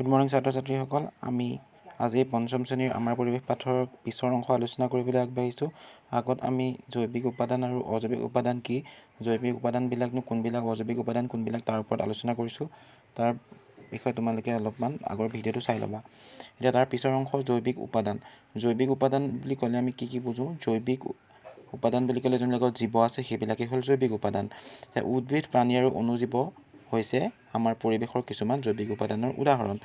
good morning ছাত্ৰ ছাত্ৰীসকল আমি আজি পঞ্চম শ্ৰেণীৰ আমাৰ পৰিৱেশ পাঠৰ পিছৰ অংশ আলোচনা কৰিবলৈ আগবাঢ়িছোঁ আগত আমি জৈৱিক উপাদান আৰু অজৈৱিক উপাদান কি জৈৱিক উপাদানবিলাকনো কোনবিলাক অজৈৱিক উপাদান কোনবিলাক তাৰ ওপৰত আলোচনা কৰিছোঁ তাৰ বিষয়ে তোমালোকে অলপমান আগৰ ভিডিঅ'টো চাই ল'বা এতিয়া তাৰ পিছৰ অংশ জৈৱিক উপাদান বুলি ক'লে আমি কি বুজো জৈৱিক উপাদান বুলি ক'লে যোনবিলাক জীৱ আছে সেইবিলাকে হ'ল জৈৱিক উপাদান উদ্ভিদ প্ৰাণী আৰু অণুজীৱ হৈছে আমাৰ পৰিৱেশৰ কিছুমান জৈৱিক উপাদানৰ উদাহৰণ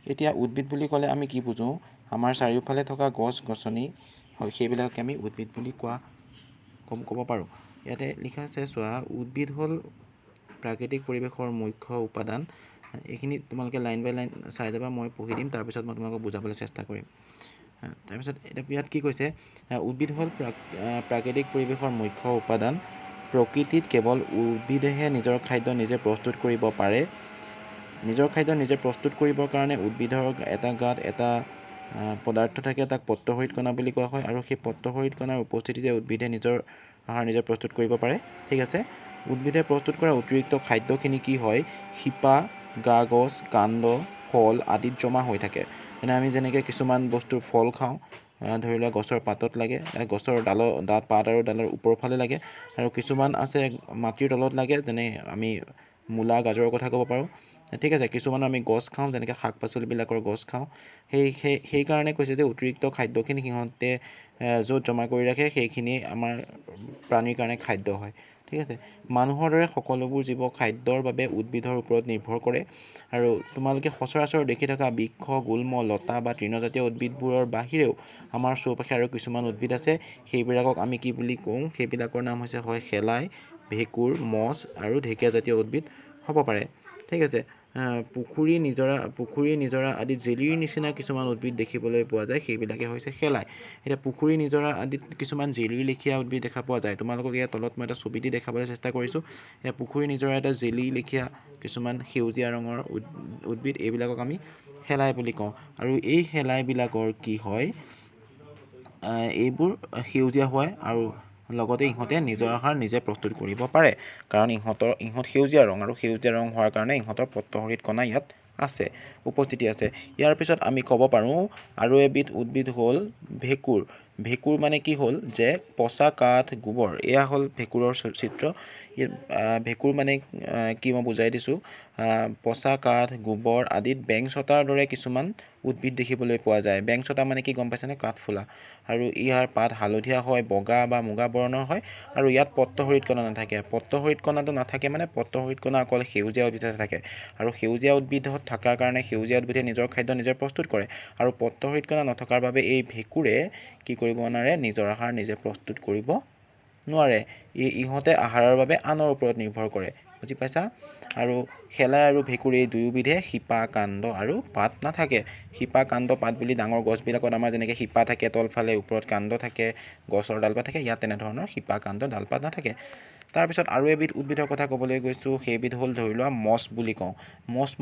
এতিয়া উদ্ভিদ বুলি ক'লে আমি কি বুজো আমাৰ চাৰিওফালে থকা গছ গছনি হয় সেইবিলাকে আমি উদ্ভিদ বুলি ক'ব পাৰোঁ ইয়াতে লিখা আছে চোৱা উদ্ভিদ হ'ল প্ৰাকৃতিক পৰিৱেশৰ মুখ্য উপাদান এইখিনি তোমালোকে লাইন বাই লাইন চাই যাবা মই পঢ়ি দিম তাৰপিছত মই তোমালোকক বুজাবলৈ চেষ্টা কৰিম তাৰপিছত ইয়াত কি কৈছে উদ্ভিদ হ'ল প্ৰাকৃতিক পৰিৱেশৰ মুখ্য উপাদান প্ৰকৃতিত কেৱল উদ্ভিদেহে নিজৰ খাদ্য নিজে প্ৰস্তুত কৰিব পাৰে নিজৰ খাদ্য নিজে প্ৰস্তুত কৰিবৰ কাৰণে উদ্ভিদৰ এটা গাত এটা পদাৰ্থ থাকে তাক পত্ৰহৰিত কণা বুলি কোৱা হয় আৰু সেই পত্ৰহৰিত কণাৰ উপস্থিতিতে উদ্ভিদে নিজৰ আহাৰ নিজে প্ৰস্তুত কৰিব পাৰে ঠিক আছে উদ্ভিদে প্ৰস্তুত কৰা অতিৰিক্ত খাদ্যখিনি কি হয় শিপা গা গছ কাণ্ড ফল আদিত জমা হৈ থাকে আমি যেনেকৈ কিছুমান বস্তুৰ ফল খাওঁ ধৰি লোৱা গছৰ পাতত লাগে গছৰ পাত আৰু ডালৰ ওপৰৰ ফালে লাগে আৰু কিছুমান আছে মাটিৰ তলত লাগে যেনে আমি মূলা গাজৰৰ কথা ক'ব পাৰোঁ ঠিক আছে কিছুমান আমি গছ খাওঁ যেনেকৈ শাক পাচলিবিলাকৰ গছ খাওঁ সেইকাৰণে কৈছে যে অতিৰিক্ত খাদ্যখিনি সিহঁতে য'ত জমা কৰি ৰাখে সেইখিনি আমাৰ প্ৰাণীৰ কাৰণে খাদ্য হয় ঠিক আছে মানুহৰ দৰে সকলোবোৰ জীৱ খাদ্যৰ বাবে উদ্ভিদৰ ওপৰত নিৰ্ভৰ কৰে আৰু তোমালোকে সচৰাচৰ দেখি থকা বৃক্ষ গুল্ম লতা বা তৃণজাতীয় উদ্ভিদবোৰৰ বাহিৰেও আমাৰ চৌপাশে আৰু কিছুমান উদ্ভিদ আছে সেইবিলাকক আমি কি বুলি কওঁ সেইবিলাকৰ নাম হৈছে হয় শেলাই ভেঁকুৰ মছ আৰু ঢেকীয়াজাতীয় উদ্ভিদ হ'ব পাৰে ঠিক আছে পুখুৰী নিজৰা আদিত জেলিৰ নিচিনা কিছুমান উদ্ভিদ দেখিবলৈ পোৱা যায় সেইবিলাকে হৈছে শেলাই এতিয়া পুখুৰী নিজৰা আদিত কিছুমান জেলিৰ লেখীয়া উদ্ভিদ দেখা পোৱা যায় তোমালোকক ইয়াৰ তলত মই এটা ছবি দি দেখাবলৈ চেষ্টা কৰিছোঁ পুখুৰী নিজৰা এটা জেলি লেখীয়া কিছুমান সেউজীয়া ৰঙৰ উদ্ভিদ এইবিলাকক আমি শেলাই বুলি কওঁ আৰু এই শেলাইবিলাকৰ কি হয় এইবোৰ সেউজীয়া হয় আৰু লগতে ইহঁতে নিজৰ আহাৰ নিজে প্ৰস্তুত কৰিব পাৰে কাৰণ ইহঁত সেউজীয়া ৰং আৰু সেউজীয়া ৰং হোৱাৰ কাৰণে ইহঁতৰ পত্ৰহৰিত কণা ইয়াত আছে উপস্থিতি আছে ইয়াৰ পিছত আমি ক'ব পাৰোঁ আৰু এবিধ উদ্ভিদ হ'ল ভেঁকুৰ মানে কি হ'ল যে পচা কাঠ গোবৰ এয়া হ'ল ভেঁকুৰৰ চিত্ৰ ভেঁকুৰ মানে কি মই বুজাই দিছোঁ পচা কাঠ গোবৰ আদিত বেংছতাৰ দৰে কিছুমান উদ্ভিদ দেখিবলৈ পোৱা যায় বেংছতা মানে কি গম পাইছেনে কাঠফুলা আৰু ইয়াৰ পাত হালধীয়া হয় বগা বা মুগা বৰণৰ হয় আৰু ইয়াত পত্ৰহৰিত কণা নাথাকে পত্ৰহৰিত কণাটো নাথাকে মানে পত্ৰহৰিত কণা অকল সেউজীয়া উদ্ভিদত থাকে আৰু সেউজীয়া উদ্ভিদত থকাৰ কাৰণে সেউজীয়া উদ্ভিদে নিজৰ খাদ্য নিজে প্ৰস্তুত কৰে আৰু পত্ৰহৰিত কণা নথকাৰ বাবে এই ভেঁকুৰে কি কৰিব নোৱাৰে নিজৰ আহাৰ নিজে প্ৰস্তুত কৰিব নোৱাৰে ইহঁতে আহাৰৰ বাবে আনৰ ওপৰত নিৰ্ভৰ কৰে বুজি পাইছা আৰু শেলাই আৰু ভেঁকুৰ এই দুয়োবিধে শিপা কাণ্ড আৰু পাত নাথাকে শিপা কাণ্ড পাত বুলি ডাঙৰ গছবিলাকত আমাৰ যেনেকৈ শিপা থাকে তলফালে ওপৰত কাণ্ড থাকে গছৰ ডালপাত থাকে ইয়াত তেনেধৰণৰ শিপা কাণ্ড ডালপাত নাথাকে তাৰপিছত আৰু এবিধ উদ্ভিদৰ কথা ক'বলৈ গৈছোঁ সেইবিধ হ'ল ধৰি লোৱা মছ বুলি কওঁ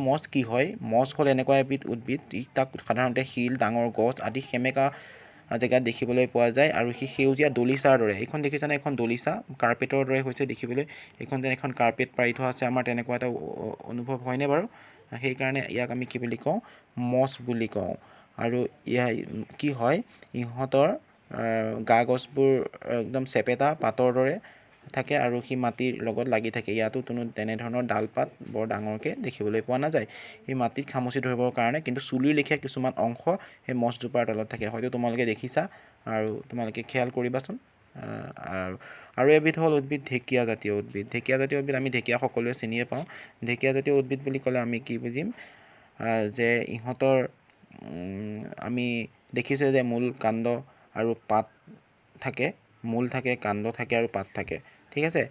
মছ কি হয় মছ হ'ল এনেকুৱা এবিধ উদ্ভিদ তাক সাধাৰণতে শিল ডাঙৰ গছ আদি সেমেকা জেগাত দেখিবলৈ পোৱা যায় আৰু সি সেউজীয়া দলিচাৰ দৰে এইখন দেখিছানে এখন দলিচা কাৰ্পেটৰ দৰে হৈছে দেখিবলৈ এইখন যেন এখন কাৰ্পেট পাৰি থোৱা আছে আমাৰ তেনেকুৱা এটা অনুভৱ হয়নে বাৰু সেইকাৰণে ইয়াক আমি কি বুলি কওঁ মছ বুলি কওঁ আৰু কি হয় ইহঁতৰ গা গছবোৰ একদম চেপেটা পাতৰ দৰে থাকে আৰু সি মাটিৰ লগত লাগি থাকে ইয়াতো তেনেধৰণৰ ডালপাত বৰ ডাঙৰকৈ দেখিবলৈ পোৱা নাযায় এই মাটিত খামুচি ধৰিবৰ কাৰণে কিন্তু চুলিৰ লেখীয়া কিছুমান অংশ সেই মছজোপাৰ তলত থাকে হয়তো তোমালোকে দেখিছা আৰু তোমালোকে খেয়াল কৰিবাচোন আৰু এবিধ হ'ল উদ্ভিদ ঢেকীয়াজাতীয় উদ্ভিদ আমি ঢেকীয়া সকলোৱে চিনিয়ে পাওঁ ঢেকীয়াজাতীয় উদ্ভিদ বুলি ক'লে আমি কি বুজিম যে ইহঁতৰ আমি দেখিছোঁ যে মূল কাণ্ড আৰু পাত থাকে মূল থাকে কাণ্ড থাকে আৰু পাত থাকে ঠিক আছে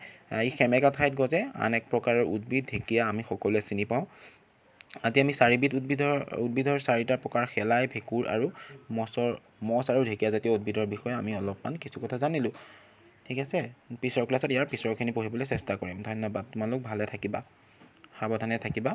ই সেমেকা ঠাইত গজে আন এক প্ৰকাৰৰ উদ্ভিদ ঢেকীয়া আমি সকলোৱে চিনি পাওঁ আজি আমি চাৰিবিধ উদ্ভিদৰ চাৰিটা প্ৰকাৰ শেলাই ভেঁকুৰ আৰু মছ আৰু ঢেকীয়াজাতীয় উদ্ভিদৰ বিষয়ে আমি অলপমান কিছু কথা জানিলোঁ ঠিক আছে পিছৰ ক্লাছত ইয়াৰ পিছৰখিনি পঢ়িবলৈ চেষ্টা কৰিম ধন্যবাদ তোমালোক ভালে থাকিবা সাৱধানে থাকিবা